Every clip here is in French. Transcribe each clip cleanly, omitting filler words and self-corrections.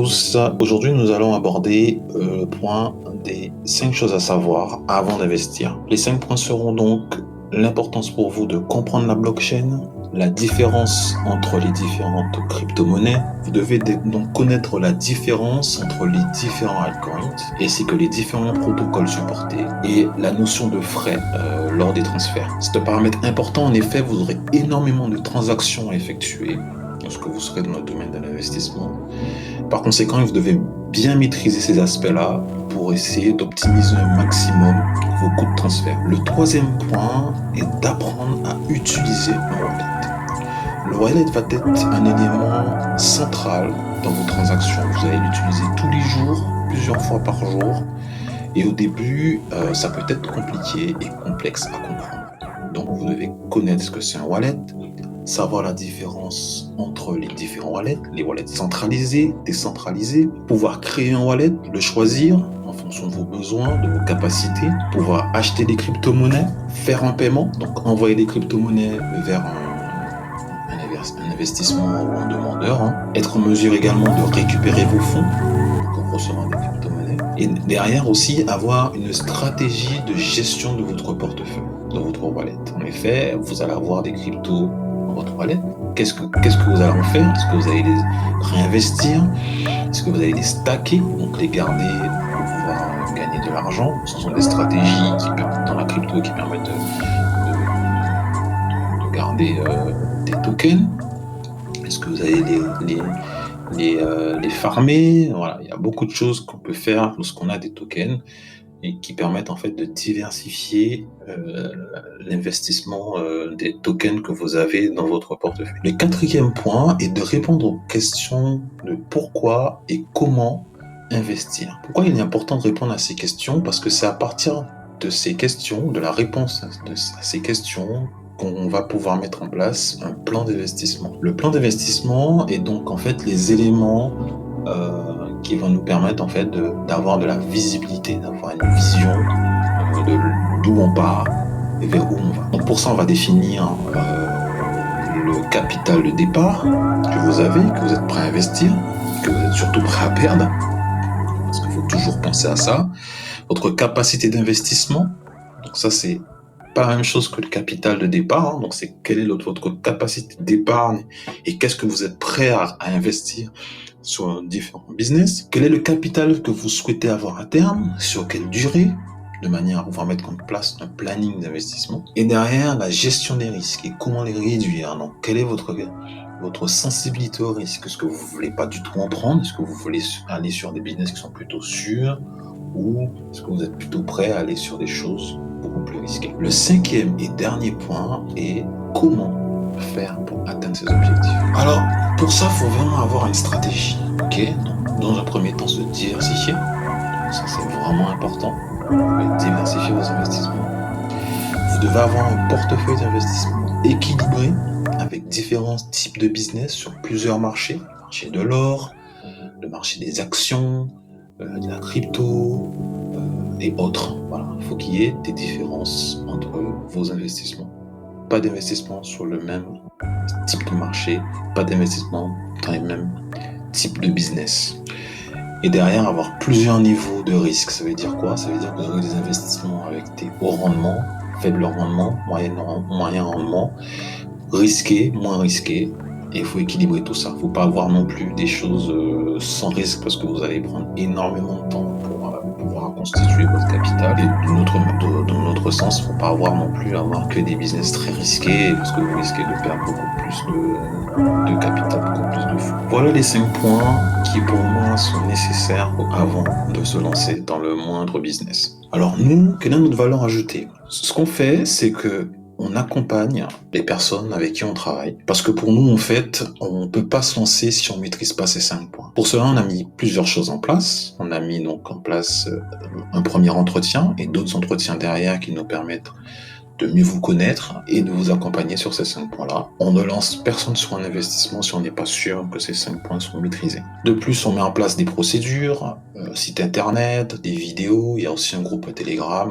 tous, aujourd'hui nous allons aborder le point des 5 choses à savoir avant d'investir. Les 5 points seront donc l'importance pour vous de comprendre la blockchain, la différence entre les différentes crypto-monnaies. Vous devez donc connaître la différence entre les différents altcoins ainsi que les différents protocoles supportés et la notion de frais lors des transferts. C'est un paramètre important, en effet, vous aurez énormément de transactions à effectuer lorsque vous serez dans le domaine de l'investissement. Par conséquent, vous devez bien maîtriser ces aspects-là pour essayer d'optimiser un maximum vos coûts de transfert. Le troisième point est d'apprendre à utiliser un wallet. Le wallet va être un élément central dans vos transactions. Vous allez l'utiliser tous les jours, plusieurs fois par jour. Et au début, ça peut être compliqué et complexe à comprendre. Donc, vous devez connaître ce que c'est un wallet, savoir la différence entre les différents wallets, les wallets centralisés, décentralisés, pouvoir créer un wallet, le choisir en fonction de vos besoins, de vos capacités, pouvoir acheter des crypto-monnaies, faire un paiement, donc envoyer des crypto-monnaies vers un investissement ou un demandeur, être en mesure également de récupérer vos fonds en recevant des crypto-monnaies, et derrière aussi avoir une stratégie de gestion de votre portefeuille, de votre wallet. En effet, vous allez avoir des cryptos votre wallet. Qu'est-ce que vous allez en faire? Est-ce que vous allez les réinvestir? Est-ce que vous allez les stacker, donc les garder pour pouvoir gagner de l'argent? Ce sont des stratégies dans la crypto qui permettent de garder des tokens. Est-ce que vous allez les farmer? Voilà, il y a beaucoup de choses qu'on peut faire lorsqu'on a des tokens et qui permettent en fait de diversifier l'investissement des tokens que vous avez dans votre portefeuille. Le quatrième point est de répondre aux questions de pourquoi et comment investir. Pourquoi il est important de répondre à ces questions? Parce que c'est à partir de ces questions, de la réponse à ces questions, qu'on va pouvoir mettre en place un plan d'investissement. Le plan d'investissement est donc en fait les éléments qui vont nous permettre en fait d'avoir de la visibilité, d'avoir une vision de d'où on part et vers où on va. Donc pour ça, on va définir le capital de départ que vous avez, que vous êtes prêt à investir, que vous êtes surtout prêt à perdre, parce qu'il faut toujours penser à ça. Votre capacité d'investissement, donc ça c'est pas la même chose que le capital de départ, donc c'est quelle est votre capacité d'épargne et qu'est-ce que vous êtes prêt à investir sur différents business. Quel est le capital que vous souhaitez avoir à terme, sur quelle durée, de manière à pouvoir mettre en place un planning d'investissement. Et derrière, la gestion des risques et comment les réduire. Donc, quelle est votre sensibilité au risque? Est-ce que vous voulez pas du tout en prendre? Est-ce que vous voulez aller sur des business qui sont plutôt sûrs? Ou est-ce que vous êtes plutôt prêt à aller sur des choses beaucoup plus risquées? Le cinquième et dernier point est comment faire pour atteindre ces objectifs. Alors, pour ça, il faut vraiment avoir une stratégie. Ok? Donc, dans un premier temps, se diversifier. Ça, c'est vraiment important. Diversifier vos investissements. Vous devez avoir un portefeuille d'investissement équilibré avec différents types de business sur plusieurs marchés. Le marché de l'or, le marché des actions, de la crypto et autres. Voilà, il faut qu'il y ait des différences entre vos investissements. Pas d'investissement sur le même type de marché, pas d'investissement dans les mêmes types de business. Et derrière, avoir plusieurs niveaux de risque. Ça veut dire quoi? Ça veut dire que vous aurez des investissements avec des hauts rendements, faibles rendements, moyen rendement, risqués, moins risqués. Et il faut équilibrer tout ça. Il ne faut pas avoir non plus des choses sans risque parce que vous allez prendre énormément de temps pour pouvoir constituer votre capital. Et dans notre sens, il ne faut pas avoir que des business très risqués parce que vous risquez de perdre beaucoup plus de capital, beaucoup plus de fonds. Voilà les 5 points qui pour moi sont nécessaires avant de se lancer dans le moindre business. Alors nous, quelle est notre valeur ajoutée? Ce qu'on fait, c'est que on accompagne les personnes avec qui on travaille. Parce que pour nous, en fait, on ne peut pas se lancer si on ne maîtrise pas ces 5 points. Pour cela, on a mis plusieurs choses en place. On a mis donc en place un premier entretien et d'autres entretiens derrière qui nous permettent de mieux vous connaître et de vous accompagner sur ces 5 points-là. On ne lance personne sur un investissement si on n'est pas sûr que ces 5 points sont maîtrisés. De plus, on met en place des procédures, site internet, des vidéos. Il y a aussi un groupe Telegram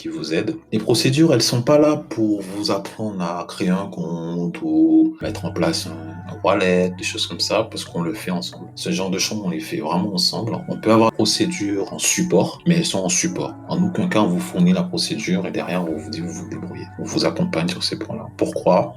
qui vous aident. Les procédures, elles sont pas là pour vous apprendre à créer un compte ou mettre en place un wallet, des choses comme ça, parce qu'on le fait ensemble. Ce genre de choses, on les fait vraiment ensemble. On peut avoir des procédures en support, mais elles sont en support. En aucun cas, on vous fournit la procédure et derrière, on vous dit vous vous débrouillez. On vous accompagne sur ces points-là. Pourquoi?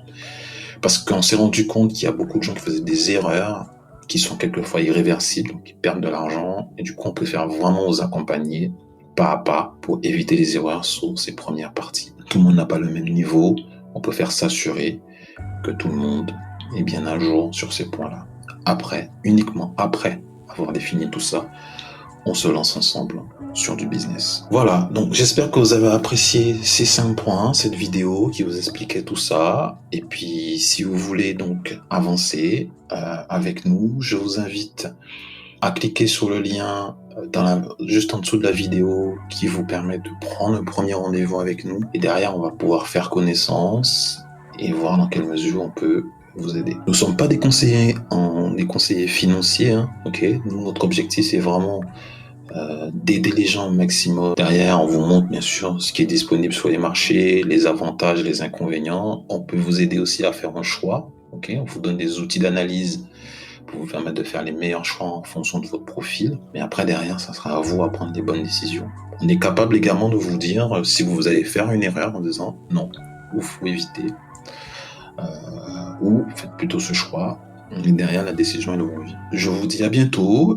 Parce qu'on s'est rendu compte qu'il y a beaucoup de gens qui faisaient des erreurs qui sont quelquefois irréversibles, donc qui perdent de l'argent, et du coup, on préfère vraiment vous accompagner pas à pas pour éviter les erreurs sur ces premières parties. Tout le monde n'a pas le même niveau, on peut faire s'assurer que tout le monde est bien à jour sur ces points-là. Après, uniquement après avoir défini tout ça, on se lance ensemble sur du business. Voilà, donc j'espère que vous avez apprécié ces 5 points, cette vidéo qui vous expliquait tout ça. Et puis, si vous voulez donc avancer avec nous, je vous invite à cliquer sur le lien juste en dessous de la vidéo qui vous permet de prendre un premier rendez-vous avec nous. Et derrière, on va pouvoir faire connaissance et voir dans quelle mesure on peut vous aider. Nous ne sommes pas des conseillers financiers, hein, ok? Nous, notre objectif, c'est vraiment d'aider les gens au maximum. Derrière, on vous montre bien sûr ce qui est disponible sur les marchés, les avantages, les inconvénients. On peut vous aider aussi à faire un choix. Ok, on vous donne des outils d'analyse pour vous permettre de faire les meilleurs choix en fonction de votre profil. Mais après, derrière, ça sera à vous à prendre les bonnes décisions. On est capable également de vous dire si vous allez faire une erreur en disant non, ou faut éviter, ou faites plutôt ce choix. Et derrière, la décision est de vous. Je vous dis à bientôt.